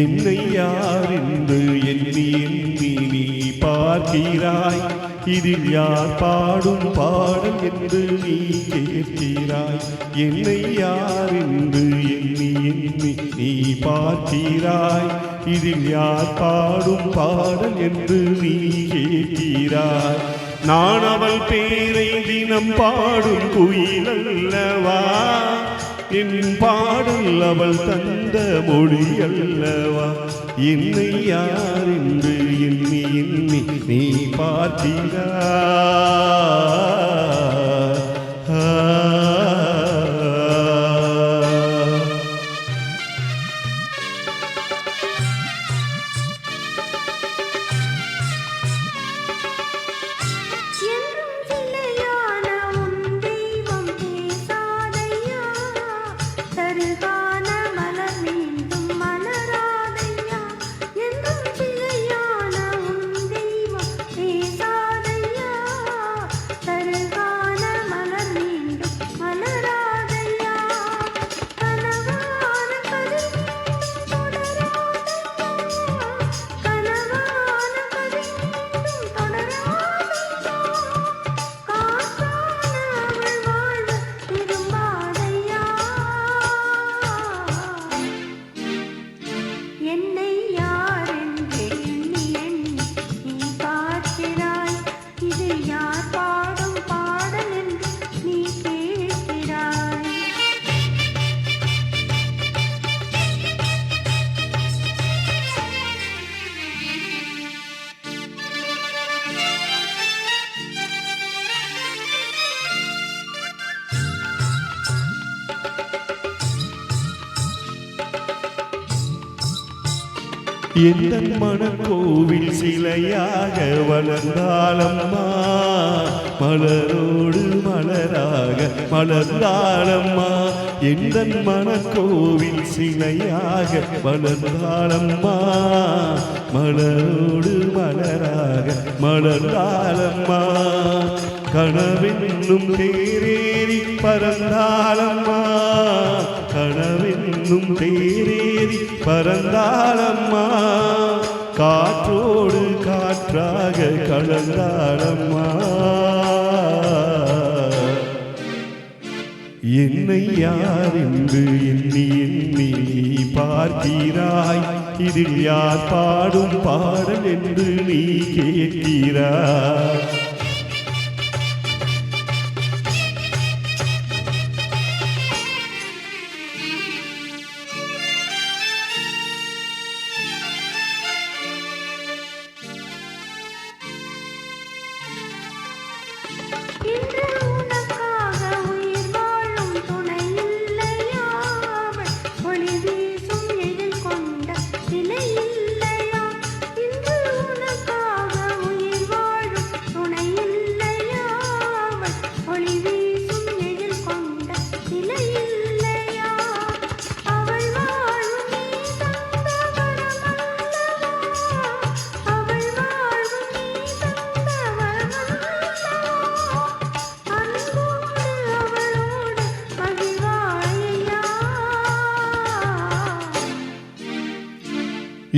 என்னை யார் என்று எண்ணி எண்ணி நீ பார்க்கிறாய். இதில் யார் பாடும் பாடல் என்று நீ கேட்கிறாய். என்னை யார் என்று எண்ணி எண்ணி நீ பார்க்கிறாய். இதில் யார் பாடும் பாடல் என்று நீ கேட்கிறாய். நான் அவள் பேரை தினம் பாடும் குயிலல்லவா, என் பாடல் அவள் தந்த மொழி அல்லவா. என்னை யார் என்று எண்ணி எண்ணி நீ பார்க்கிறாய். எந்தன் மனக்கோவில் சிலையாக வளர்ந்தாளம்மா, மலரோடு மலராக மலர்ந்தாளம்மா. எந்தன் மனக்கோவில் சிலையாக வளர்ந்தாளம்மா, மலரோடு மலராக மலர்ந்தாளம்மா. கனவென்னும் தேரேறி பறந்தாளம்மா, கனவென்னும் தேரேறி பறந்தாளம்மா. காற்றோடு காற்றாக கலந்தாளம்மா. என்னை யார் என்று எண்ணி எண்ணி பார்க்கிறாய். இதில் யார் பாடும் பாடல் என்று நீ கேட்கிறாய்.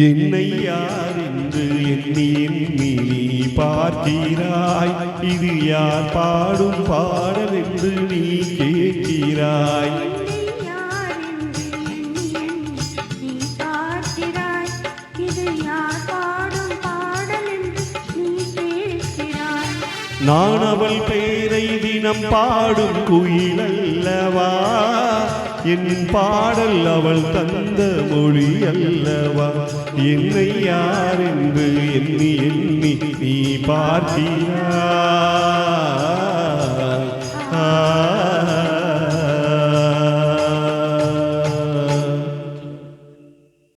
என்னை யார் என்று எண்ணி எண்ணி நீ பார்க்கிறாய். இது யார் பாடும் பாடல் என்று நீ கேட்கிறாய். நான் அவள் பெயரை தினம் பாடும் குயிலல்லவா, என் பாடல் அவள் தந்த மொழி அல்லவா. என்னை யார் என்று எண்ணி எண்ணி நீ பார்க்கிறாய்.